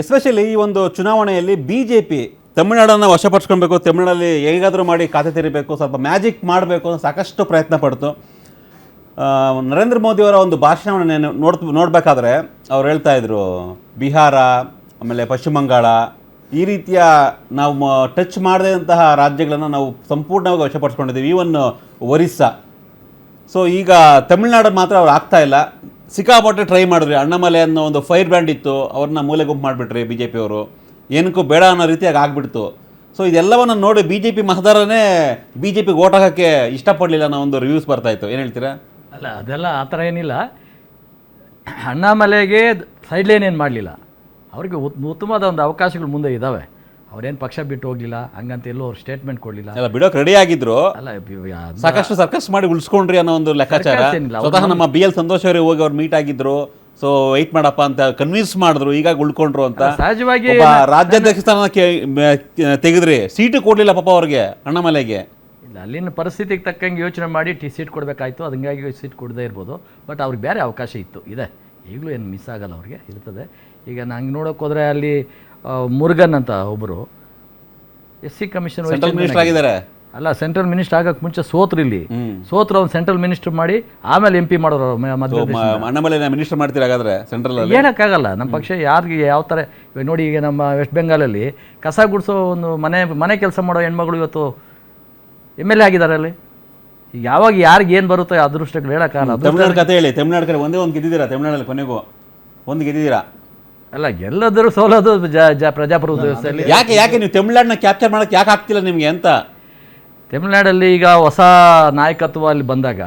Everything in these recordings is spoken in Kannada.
ಎಸ್ಪೆಷಲಿ ಈ ಒಂದು ಚುನಾವಣೆಯಲ್ಲಿ ಬಿಜೆಪಿ ತಮಿಳುನಾಡನ್ನು ವಶಪಡಿಸ್ಕೊಳ್ಬೇಕು, ತಮಿಳುನಾಡಲ್ಲಿ ಹೇಗಾದರೂ ಮಾಡಿ ಖಾತೆ ತೆರಿಬೇಕು, ಸ್ವಲ್ಪ ಮ್ಯಾಜಿಕ್ ಮಾಡಬೇಕು ಅಂತ ಸಾಕಷ್ಟು ಪ್ರಯತ್ನ ಪಡ್ತು. ನರೇಂದ್ರ ಮೋದಿಯವರ ಒಂದು ಭಾಷಣವನ್ನು ನೋಡಬೇಕಾದ್ರೆ ಅವ್ರು ಹೇಳ್ತಾ ಇದ್ರು, ಬಿಹಾರ ಆಮೇಲೆ ಪಶ್ಚಿಮ ಬಂಗಾಳ ಈ ರೀತಿಯ ನಾವು ಟಚ್ ಮಾಡದಂತಹ ರಾಜ್ಯಗಳನ್ನು ನಾವು ಸಂಪೂರ್ಣವಾಗಿ ವಶಪಡಿಸ್ಕೊಂಡಿದ್ದೀವಿ, ಈವನ್ ಒರಿಸ್ಸಾ. ಸೊ ಈಗ ತಮಿಳ್ನಾಡು ಮಾತ್ರ ಅವ್ರು ಆಗ್ತಾ ಇಲ್ಲ. ಸಿಕ್ಕಾಪಟ್ಟೆ ಟ್ರೈ ಮಾಡಿದ್ರಿ. ಅಣ್ಣಾಮಲೈ ಅನ್ನೋ ಒಂದು ಫೈರ್ ಬ್ರ್ಯಾಂಡ್ ಇತ್ತು, ಅವ್ರನ್ನ ಮೂಲೆ ಗುಂಪು ಮಾಡಿಬಿಟ್ರಿ ಬಿ ಜೆ ಪಿಯವರು. ಏನಕ್ಕೂ ಬೇಡ ಅನ್ನೋ ರೀತಿಯಾಗಿ ಆಗಿಬಿಡ್ತು. ಸೊ ಇದೆಲ್ಲವನ್ನು ನೋಡಿ ಬಿ ಜೆ ಪಿ ಮತದಾರನೇ ಬಿ ಜೆ ಪಿಗೆ ಓಟ್ ಹಾಕೋಕ್ಕೆ ಇಷ್ಟಪಡಲಿಲ್ಲ ಅನ್ನೋ ಒಂದು ರಿವ್ಯೂಸ್ ಬರ್ತಾಯಿತ್ತು. ಏನು ಹೇಳ್ತೀರಾ? ಅಲ್ಲ, ಅದೆಲ್ಲ ಆ ಥರ ಏನಿಲ್ಲ. ಅಣ್ಣಾಮಲೈಗೆ ಸೈಡ್ ಲೈನ್ ಏನು ಮಾಡಲಿಲ್ಲ. ಅವ್ರಿಗೆ ಉತ್ತಮವಾದ ಒಂದು ಅವಕಾಶಗಳು ಮುಂದೆ ಇದ್ದಾವೆ. ಅವ್ರೇನು ಪಕ್ಷ ಬಿಟ್ಟು ಹೋಗಲಿಲ್ಲ, ಹಂಗಂತ ಎಲ್ಲೂ ಅವ್ರು ಸ್ಟೇಟ್ಮೆಂಟ್ ಕೊಡಲಿಲ್ಲ. ಎಲ್ಲ ಬಿಡೋಕೆ ರೆಡಿ ಆಗಿದ್ರು. ಅಲ್ಲ, ಸಾಕಷ್ಟು ಸರ್ಕಸ್ ಮಾಡಿ ಉಳಿಸ್ಕೊಂಡ್ರಿ ಅನ್ನೋ ಒಂದು ಲೆಕ್ಕಾಚಾರ. ಸ್ವತಃ ನಮ್ಮ ಬಿ ಎಲ್ ಸಂತೋಷ್ ಅವರೇ ಹೋಗಿ ಅವ್ರು ಮೀಟ್ ಆಗಿದ್ರು. ಸೊ ವೆಯ್ಟ್ ಮಾಡಪ್ಪ ಅಂತ ಕನ್ವಿನ್ಸ್ ಮಾಡಿದ್ರು, ಈಗ ಉಳ್ಕೊಂಡ್ರು ಅಂತ. ಸಹಜವಾಗಿ ರಾಜ್ಯಾಧ್ಯಕ್ಷ ಸ್ಥಾನಕ್ಕೆ ತೆಗೆದ್ರಿ, ಸೀಟು ಕೊಡಲಿಲ್ಲ ಪಾಪ ಅವ್ರಿಗೆ, ಅಣ್ಣಾಮಲೈಗೆ. ಇಲ್ಲ, ಅಲ್ಲಿನ ಪರಿಸ್ಥಿತಿಗೆ ತಕ್ಕಂಗೆ ಯೋಚನೆ ಮಾಡಿ ಸೀಟ್ ಕೊಡಬೇಕಾಯ್ತು. ಹಂಗಾಗಿ ಸೀಟ್ ಕೊಡದೇ ಇರ್ಬೋದು. ಬಟ್ ಅವ್ರಿಗೆ ಬೇರೆ ಅವಕಾಶ ಇತ್ತು, ಇದೆ. ಈಗಲೂ ಏನು ಮಿಸ್ ಆಗಲ್ಲ, ಅವ್ರಿಗೆ ಇರ್ತದೆ. ಈಗ ನಂಗೆ ನೋಡೋಕೆ ಹೋದರೆ ಅಲ್ಲಿ ಮುರುಗನ್ ಅಂತ ಒಬ್ಬರು SC ಕಮಿಷನ್ ಆಗಿದ್ದಾರೆ. ಅಲ್ಲ, ಸೆಂಟ್ರಲ್ ಮಿನಿಸ್ಟರ್ ಆಗೋಕ್ಕೆ ಮುಂಚೆ ಸೋತ್ರು. ಇಲ್ಲಿ ಸೋತ್ರು ಅವ್ನು ಸೆಂಟ್ರಲ್ ಮಿನಿಸ್ಟರ್ ಮಾಡಿ ಆಮೇಲೆ MP ಮಾಡೋರು. ಅಣ್ಣಾಮಲೈನ ಮಿನಿಸ್ಟರ್ ಮಾಡ್ತೀರ ಹಾಗಾದ್ರೆ ಸೆಂಟ್ರಲ್? ಹೇಳೋಕ್ಕಾಗಲ್ಲ. ನಮ್ಮ ಪಕ್ಷ ಯಾರಿಗೆ ಯಾವ ಥರ. ನೋಡಿ, ಈಗ ನಮ್ಮ ವೆಸ್ಟ್ ಬೆಂಗಾಲಲ್ಲಿ ಕಸ ಗುಡಿಸೋ ಒಂದು ಮನೆ ಕೆಲಸ ಮಾಡೋ ಹೆಣ್ಮಗಳು ಇವತ್ತು MLA ಆಗಿದ್ದಾರೆ. ಅಲ್ಲಿ ಈಗ ಯಾವಾಗ ಯಾರಿಗೆ ಏನು ಬರುತ್ತೋ ಅದೃಷ್ಟಗಳು ಹೇಳೋಕ್ಕಾಗಲ್ಲ. ತಮಿಳ್ನಾಡು ಕತೆ ಹೇಳಿ. ತಮಿಳ್ನಾಡು ಕಡೆ ಒಂದೇ ಒಂದು ಗೆದ್ದಿದ್ದೀರಾ, ತಮಿಳ್ನಾಡಲ್ಲಿ ಕೊನೆಗೂ ಒಂದು ಗೆದ್ದಿದ್ದೀರಾ. ಅಲ್ಲ, ಗೆಲ್ಲದರೂ ಸೋಲೋದು ಪ್ರಜಾಪ್ರಭುತ್ವ ವ್ಯವಸ್ಥೆಯಲ್ಲಿ. ಯಾಕೆ ನೀವು ತಮಿಳ್ನಾಡನ್ನ ಕ್ಯಾಪ್ಚರ್ ಮಾಡೋಕ್ಕೆ ಯಾಕೆ ಆಗ್ತಿಲ್ಲ ನಿಮಗೆ ಅಂತ? ತಮಿಳ್ನಾಡಲ್ಲಿ ಈಗ ಹೊಸ ನಾಯಕತ್ವ ಅಲ್ಲಿ ಬಂದಾಗ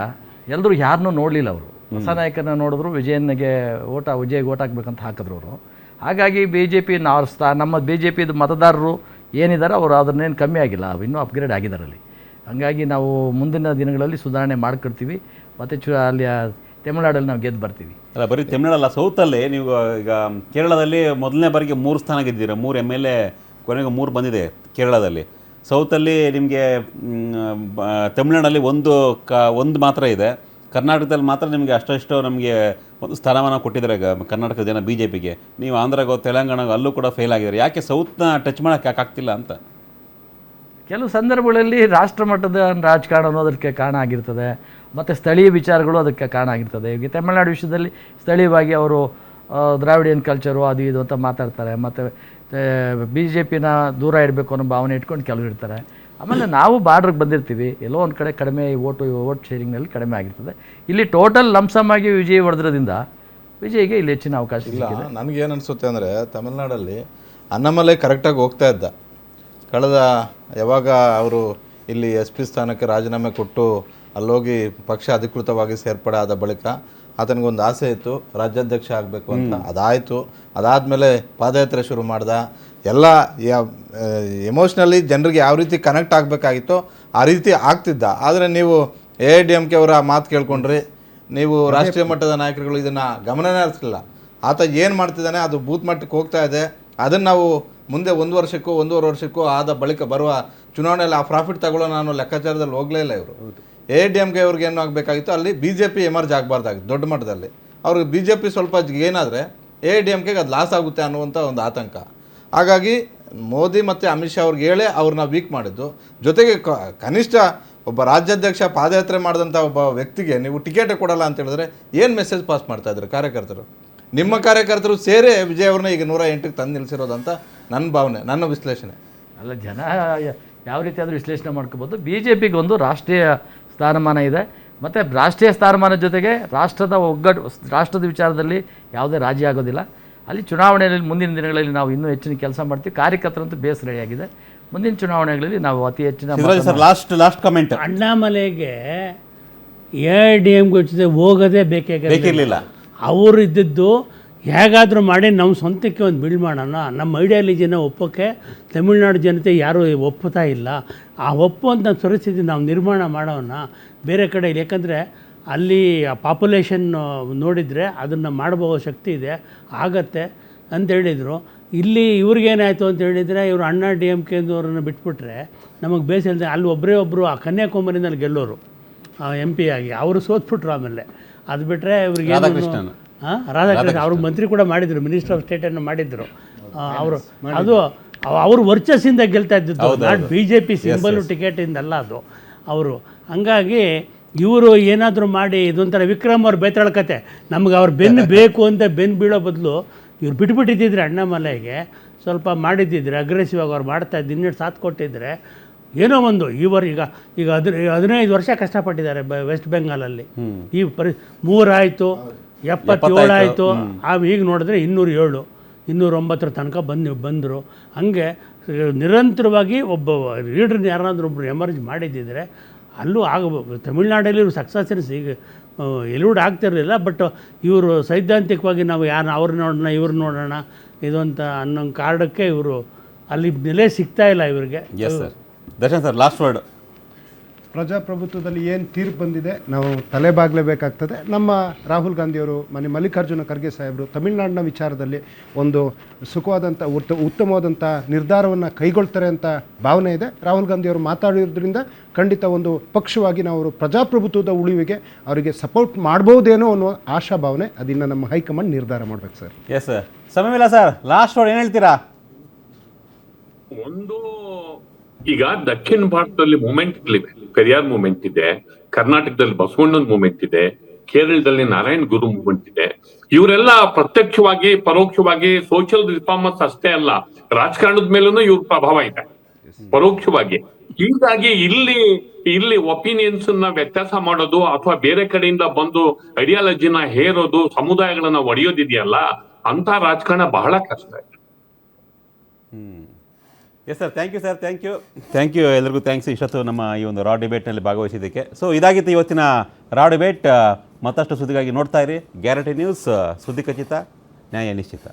ಎಲ್ಲರೂ ಯಾರನ್ನೂ ನೋಡಲಿಲ್ಲ. ಅವರು ಹೊಸ ನಾಯಕನ ನೋಡಿದ್ರು, ವಿಜಯಗೆ ಓಟ್ ಹಾಕ್ಬೇಕಂತ ಹಾಕಿದ್ರು ಅವರು. ಹಾಗಾಗಿ BJP ನಮ್ಮ BJPದು ಮತದಾರರು ಏನಿದ್ದಾರೆ ಅವರು ಅದನ್ನೇನು ಕಮ್ಮಿ ಆಗಿಲ್ಲ, ಇನ್ನೂ ಅಪ್ಗ್ರೇಡ್ ಆಗಿದ್ದಾರೆ ಅಲ್ಲಿ. ಹಾಗಾಗಿ ನಾವು ಮುಂದಿನ ದಿನಗಳಲ್ಲಿ ಸುಧಾರಣೆ ಮಾಡ್ಕೊಡ್ತೀವಿ. ಮತ್ತು ಅಲ್ಲಿ ತಮಿಳ್ನಾಡಲ್ಲಿ ನಾವು ಗೆದ್ದು ಬರ್ತೀವಿ. ಅಲ್ಲ, ಬರೀ ತಮಿಳ್ನಾಡಲ್ಲ, ಸೌತಲ್ಲಿ ನೀವು ಈಗ ಕೇರಳದಲ್ಲಿ ಮೊದಲನೇ ಬಾರಿಗೆ 3 ಸ್ಥಾನ ಗೆದ್ದಿದ್ದೀರಾ. 3 MLA, ಕೊನೆಗೆ 3 ಬಂದಿದೆ ಕೇರಳದಲ್ಲಿ. ಸೌತಲ್ಲಿ ನಿಮಗೆ ತಮಿಳ್ನಾಡಲ್ಲಿ ಒಂದು ಮಾತ್ರ ಇದೆ. ಕರ್ನಾಟಕದಲ್ಲಿ ಮಾತ್ರ ನಿಮಗೆ ಅಷ್ಟು ನಮಗೆ ಒಂದು ಸ್ಥಾನಮಾನ ಕೊಟ್ಟಿದ್ದಾರೆ ಕರ್ನಾಟಕದ ಜನ BJPಗೆ. ನೀವು ಆಂಧ್ರಗೋ ತೆಲಂಗಾಣಗೋ ಅಲ್ಲೂ ಕೂಡ ಫೇಲ್ ಆಗಿದ್ದಾರೆ. ಯಾಕೆ ಸೌತ್ನ ಟಚ್ ಮಾಡೋಕ್ಕೆ ಯಾಕೆ ಆಗ್ತಿಲ್ಲ ಅಂತ? ಕೆಲವು ಸಂದರ್ಭಗಳಲ್ಲಿ ರಾಷ್ಟ್ರ ಮಟ್ಟದ ರಾಜಕಾರಣ ಅನ್ನೋದಕ್ಕೆ ಕಾರಣ ಆಗಿರ್ತದೆ, ಮತ್ತು ಸ್ಥಳೀಯ ವಿಚಾರಗಳು ಅದಕ್ಕೆ ಕಾರಣ ಆಗಿರ್ತದೆ. ಈಗ ತಮಿಳ್ನಾಡು ವಿಷಯದಲ್ಲಿ ಸ್ಥಳೀಯವಾಗಿ ಅವರು ದ್ರಾವಿಡಿಯನ್ ಕಲ್ಚರು ಅದು ಇದು ಅಂತ ಮಾತಾಡ್ತಾರೆ. ಮತ್ತು BJPನ ದೂರ ಇಡಬೇಕು ಅನ್ನೋ ಭಾವನೆ ಇಟ್ಕೊಂಡು ಕೆಲವರು ಇರ್ತಾರೆ. ಆಮೇಲೆ ನಾವು ಬಾರ್ಡ್ರಿಗೆ ಬಂದಿರ್ತೀವಿ, ಎಲ್ಲೋ ಒಂದು ಕಡೆ ಕಡಿಮೆ ಓಟ್ ಶೇರಿಂಗ್ನಲ್ಲಿ ಕಡಿಮೆ ಆಗಿರ್ತದೆ. ಇಲ್ಲಿ ಟೋಟಲ್ ಲಂಸಮ್ ಆಗಿ ವಿಜಯ್ ಹೊಡೆದ್ರಿಂದ ವಿಜಯ್ಗೆ ಇಲ್ಲಿ ಹೆಚ್ಚಿನ ಅವಕಾಶ ಇಲ್ಲ. ನನಗೇನು ಅನಿಸುತ್ತೆ ಅಂದರೆ, ತಮಿಳ್ನಾಡಲ್ಲಿ ಅಣ್ಣಾಮಲೈ ಕರೆಕ್ಟಾಗಿ ಹೋಗ್ತಾ ಇದ್ದ. ಕಳೆದ ಯಾವಾಗ ಅವರು ಇಲ್ಲಿ SP ಸ್ಥಾನಕ್ಕೆ ರಾಜೀನಾಮೆ ಕೊಟ್ಟು ಅಲ್ಲೋಗಿ ಪಕ್ಷ ಅಧಿಕೃತವಾಗಿ ಸೇರ್ಪಡೆ ಆದ ಬಳಿಕ ಆತನಿಗೊಂದು ಆಸೆ ಇತ್ತು, ರಾಜ್ಯಾಧ್ಯಕ್ಷ ಆಗಬೇಕು ಅಂತ. ಅದಾಯಿತು. ಅದಾದಮೇಲೆ ಪಾದಯಾತ್ರೆ ಶುರು ಮಾಡ್ದ. ಎಲ್ಲ ಎಮೋಷ್ನಲಿ ಜನರಿಗೆ ಯಾವ ರೀತಿ ಕನೆಕ್ಟ್ ಆಗಬೇಕಾಗಿತ್ತೋ ಆ ರೀತಿ ಆಗ್ತಿದ್ದ. ಆದರೆ ನೀವು AIADMK ಅವರ ಮಾತು ಕೇಳ್ಕೊಂಡ್ರಿ, ನೀವು ರಾಷ್ಟ್ರೀಯ ಮಟ್ಟದ ನಾಯಕರುಗಳು ಇದನ್ನು ಗಮನನೇ ಹರಿಸಲಿಲ್ಲ. ಆತ ಏನು ಮಾಡ್ತಿದ್ದಾನೆ ಅದು ಬೂತ್ ಮಟ್ಟಕ್ಕೆ ಹೋಗ್ತಾ ಇದೆ. ಅದನ್ನು ನಾವು ಮುಂದೆ 1 ವರ್ಷಕ್ಕೂ 1.5 ವರ್ಷಕ್ಕೂ ಆದ ಬಳಿಕ ಬರುವ ಚುನಾವಣೆಯಲ್ಲಿ ಆ ಪ್ರಾಫಿಟ್ ತಗೊಳ್ಳೋ ನಾನು ಲೆಕ್ಕಾಚಾರದಲ್ಲಿ ಹೋಗಲೇ ಇಲ್ಲ. ಇವರು AIADMK ಅವ್ರಿಗೆ ಏನು ಆಗಬೇಕಾಗಿತ್ತು, ಅಲ್ಲಿ BJP ಎಮರ್ಜ್ ಆಗಬಾರ್ದಾಗಿತ್ತು ದೊಡ್ಡ ಮಟ್ಟದಲ್ಲಿ. ಅವ್ರಿಗೆ BJP ಸ್ವಲ್ಪ ಏನಾದರೆ AIADMKಗೆ ಅದು ಲಾಸ್ ಆಗುತ್ತೆ ಅನ್ನುವಂಥ ಒಂದು ಆತಂಕ. ಹಾಗಾಗಿ ಮೋದಿ ಮತ್ತು ಅಮಿತ್ ಶಾ ಅವ್ರಿಗೆ ಹೇಳೇ ಅವ್ರನ್ನ ವೀಕ್ ಮಾಡಿದ್ದು. ಜೊತೆಗೆ ಕನಿಷ್ಠ ಒಬ್ಬ ರಾಜ್ಯಾಧ್ಯಕ್ಷ ಪಾದಯಾತ್ರೆ ಮಾಡಿದಂಥ ಒಬ್ಬ ವ್ಯಕ್ತಿಗೆ ನೀವು ಟಿಕೆಟೇ ಕೊಡಲ್ಲ ಅಂತ ಹೇಳಿದ್ರೆ ಏನು ಮೆಸೇಜ್ ಪಾಸ್ ಮಾಡ್ತಾಯಿದ್ರು ಕಾರ್ಯಕರ್ತರು? ನಿಮ್ಮ ಕಾರ್ಯಕರ್ತರು ಸೇರೇ ವಿಜಯ್ ಅವ್ರನ್ನ ಈಗ 108ಕ್ಕೆ ತಂದು ನಿಲ್ಲಿಸಿರೋದಂತ ನನ್ನ ಭಾವನೆ, ನನ್ನ ವಿಶ್ಲೇಷಣೆ. ಅಲ್ಲ, ಜನ ಯಾವ ರೀತಿ ಆದರೂ ವಿಶ್ಲೇಷಣೆ ಮಾಡ್ಕೋಬೋದು. BJPಗೆ ಒಂದು ರಾಷ್ಟ್ರೀಯ ಸ್ಥಾನಮಾನ ಇದೆ. ಮತ್ತು ರಾಷ್ಟ್ರೀಯ ಸ್ಥಾನಮಾನದ ಜೊತೆಗೆ ರಾಷ್ಟ್ರದ ವಿಚಾರದಲ್ಲಿ ಯಾವುದೇ ರಾಜಿ ಆಗೋದಿಲ್ಲ. ಅಲ್ಲಿ ಚುನಾವಣೆಯಲ್ಲಿ ಮುಂದಿನ ದಿನಗಳಲ್ಲಿ ನಾವು ಇನ್ನೂ ಹೆಚ್ಚಿನ ಕೆಲಸ ಮಾಡ್ತೀವಿ. ಕಾರ್ಯಕರ್ತರಂತೂ ಬೇಸ್ ರೆಡಿಯಾಗಿದೆ. ಮುಂದಿನ ಚುನಾವಣೆಗಳಲ್ಲಿ ನಾವು ಅತಿ ಹೆಚ್ಚಿನ ಲಾಸ್ಟ್ ಕಮೆಂಟ್. ಅಣ್ಣಾಮಲೈಗೆ AIADMK ಜೊತೆ ಹೋಗೋದೇ ಬೇಕಿರಲಿಲ್ಲ. ಅವರು ಇದ್ದಿದ್ದು ಹೇಗಾದರೂ ಮಾಡಿ ನಮ್ಮ ಸ್ವಂತಕ್ಕೆ ಒಂದು ಬಿಲ್ಡ್ ಮಾಡೋಣ, ನಮ್ಮ ಐಡಿಯಾಲಜಿನ ಒಪ್ಪೋಕ್ಕೆ ತಮಿಳ್ನಾಡು ಜನತೆ ಯಾರೂ ಒಪ್ಪುತ್ತಾ ಇಲ್ಲ. ಆ ಒಪ್ಪುವಂಥ ಪರಿಸ್ಥಿತಿ ನಾವು ನಿರ್ಮಾಣ ಮಾಡೋಣ ಬೇರೆ ಕಡೆ. ಯಾಕಂದರೆ ಅಲ್ಲಿ ಪಾಪ್ಯುಲೇಷನ್ ನೋಡಿದರೆ ಅದನ್ನು ಮಾಡಬಹು ಶಕ್ತಿ ಇದೆ, ಆಗತ್ತೆ ಅಂತ ಹೇಳಿದರು. ಇಲ್ಲಿ ಇವ್ರಿಗೇನಾಯಿತು ಅಂತ ಹೇಳಿದರೆ, ಇವರು DMK ಅವರನ್ನು ಬಿಟ್ಬಿಟ್ರೆ ನಮಗೆ ಬೇಸಿಲ್ದೆ ಅಲ್ಲಿ ಒಬ್ಬರು ಆ ಕನ್ಯಾಕುಮಾರಿನಲ್ಲಿ ಗೆಲ್ಲೋರು MP ಆಗಿ ಅವರು ಸೋತ್ಬಿಟ್ರು. ಆಮೇಲೆ ಅದು ಬಿಟ್ಟರೆ ಇವ್ರಿಗೆ ರಾಧಾಕೃಷ್ಣ ಅವ್ರಿಗೆ ಮಂತ್ರಿ ಕೂಡ ಮಾಡಿದರು, ಮಿನಿಸ್ಟರ್ ಆಫ್ ಸ್ಟೇಟನ್ನು ಮಾಡಿದರು. ಅವರು ಅದು ಅವರು ವರ್ಚಸ್ಸಿಂದ ಗೆಲ್ತಾ ಇದ್ದಿದ್ದು, ನಾಟ್ BJP ಸಿಂಬಲು ಟಿಕೆಟಿಂದಲ್ಲ ಅದು ಅವರು. ಹಂಗಾಗಿ ಇವರು ಏನಾದರೂ ಮಾಡಿ ಇದೊಂಥರ ವಿಕ್ರಮ್ ಅವ್ರ ಬೇತಾಳ ಕತೆ, ನಮ್ಗೆ ಅವ್ರು ಬೆನ್ನು ಬೇಕು ಅಂತ ಬೆನ್ನು ಬೀಳೋ ಬದಲು ಇವ್ರು ಬಿಟ್ಬಿಟ್ಟಿದ್ದಿದ್ರೆ ಅಣ್ಣಾಮಲೈಗೆ ಸ್ವಲ್ಪ ಮಾಡಿದ್ದಿದ್ರೆ, ಅಗ್ರೆಸಿವ್ ಆಗಿ ಅವ್ರು ಮಾಡ್ತಾಯಿದ್ದು, ಇನ್ನೆರಡು ಸಾಥ್ ಕೊಟ್ಟಿದ್ದರೆ ಏನೋ ಒಂದು ಈಗ 15 ವರ್ಷ ಕಷ್ಟಪಟ್ಟಿದ್ದಾರೆ ವೆಸ್ಟ್ ಬೆಂಗಾಲಲ್ಲಿ. ಈ 3 ಆಯಿತು, 77 ಆಯಿತು, ಈಗ ನೋಡಿದ್ರೆ 207, 209 ತನಕ ಬಂದರು. ಹಂಗೆ ನಿರಂತರವಾಗಿ ಒಬ್ಬ ಲೀಡ್ರನ್ನ ಯಾರಾದರೂ ಒಬ್ಬರು ಎಮರ್ಜ್ ಮಾಡಿದ್ದಿದ್ರೆ ಅಲ್ಲೂ ಆಗಬೇಕು. ತಮಿಳ್ನಾಡಲ್ಲಿ ಇವರು ಸಕ್ಸಸ್ಸಿನ ಎಲ್ಯೂಡ್ ಆಗ್ತಿರಲಿಲ್ಲ. ಬಟ್ ಇವರು ಸೈದ್ಧಾಂತಿಕವಾಗಿ ನಾವು ಅವ್ರು ನೋಡೋಣ ಇವ್ರು ನೋಡೋಣ ಇದೊಂತ ಅನ್ನೋ ಕಾರಣಕ್ಕೆ ಇವರು ಅಲ್ಲಿ ನೆಲೆ ಸಿಗ್ತಾ ಇಲ್ಲ ಇವರಿಗೆ. Yes sir. Darshan sir, last word. ಪ್ರಜಾಪ್ರಭುತ್ವದಲ್ಲಿ ಏನು ತೀರ್ಪು ಬಂದಿದೆ ನಾವು ತಲೆಬಾಗಲೇಬೇಕಾಗ್ತದೆ. ನಮ್ಮ ರಾಹುಲ್ ಗಾಂಧಿಯವರು, ಮಲ್ಲಿಕಾರ್ಜುನ ಖರ್ಗೆ ಸಾಹೇಬರು ತಮಿಳುನಾಡಿನ ವಿಚಾರದಲ್ಲಿ ಒಂದು ಸುಖವಾದಂಥ ಉತ್ತಮವಾದಂಥ ನಿರ್ಧಾರವನ್ನು ಕೈಗೊಳ್ತಾರೆ ಅಂತ ಭಾವನೆ ಇದೆ. ರಾಹುಲ್ ಗಾಂಧಿಯವರು ಮಾತಾಡಿರೋದ್ರಿಂದ ಖಂಡಿತ ಒಂದು ಪಕ್ಷವಾಗಿ ನಾವು ಪ್ರಜಾಪ್ರಭುತ್ವದ ಉಳಿವಿಗೆ ಅವರಿಗೆ ಸಪೋರ್ಟ್ ಮಾಡ್ಬೋದೇನೋ ಅನ್ನೋ ಆಶಾಭಾವನೆ, ಅದನ್ನು ನಮ್ಮ ಹೈಕಮಾಂಡ್ ನಿರ್ಧಾರ ಮಾಡ್ಬೇಕು ಸರ್. Yes sir. ಸಮಯವಿಲ್ಲ ಸರ್, ಲಾಸ್ಟ್ ವರ್ಡ್ ಏನು ಹೇಳ್ತೀರಾ? ಒಂದು, ಈಗ ದಕ್ಷಿಣ ಭಾರತದಲ್ಲಿ ಮೂಮೆಂಟ್ಗಳಿವೆ. ಪೆರಿಯಾರ್ ಮೂಮೆಂಟ್ ಇದೆ, ಕರ್ನಾಟಕದಲ್ಲಿ ಬಸವಣ್ಣನ ಮೂಮೆಂಟ್ ಇದೆ, ಕೇರಳದಲ್ಲಿ ನಾರಾಯಣ್ ಗುರು ಮೂಮೆಂಟ್ ಇದೆ. ಇವರೆಲ್ಲ ಪ್ರತ್ಯಕ್ಷವಾಗಿ ಪರೋಕ್ಷವಾಗಿ ಸೋಷಿಯಲ್ ರಿಫಾರ್ಮರ್ಸ್ ಅಷ್ಟೇ ಅಲ್ಲ, ರಾಜಕಾರಣದ ಮೇಲೂ ಇವ್ರ ಪ್ರಭಾವ ಇದೆ ಪರೋಕ್ಷವಾಗಿ. ಹೀಗಾಗಿ ಇಲ್ಲಿ ಒಪಿನಿಯನ್ಸ್ ನ ವ್ಯತ್ಯಾಸ ಮಾಡೋದು ಅಥವಾ ಬೇರೆ ಕಡೆಯಿಂದ ಬಂದು ಐಡಿಯಾಲಜಿನ ಹೇರೋದು, ಸಮುದಾಯಗಳನ್ನ ಒಡೆಯೋದಿದೆಯಲ್ಲ, ಅಂತ ರಾಜಕಾರಣ ಬಹಳ ಕಷ್ಟ ಇದೆ. Yes sir, thank you sir, thank you ಎಲ್ಲರಿಗೂ ಥ್ಯಾಂಕ್ಸ್ ಇಷ್ಟೊತ್ತು ನಮ್ಮ ಈ ಒಂದು ರಾ ಡಿಬೇಟ್ನಲ್ಲಿ ಭಾಗವಹಿಸಿದ್ದಕ್ಕೆ. ಸೊ ಇದಾಗಿತ್ತು ಇವತ್ತಿನ ರಾ ಡಿಬೇಟ್. ಮತ್ತಷ್ಟು ಸುದ್ದಿಗಾಗಿ ನೋಡ್ತಾ ಇರಿ ಗ್ಯಾರಂಟಿ ನ್ಯೂಸ್. ಸುದ್ದಿ ಖಚಿತ, ನ್ಯಾಯ ನಿಶ್ಚಿತ.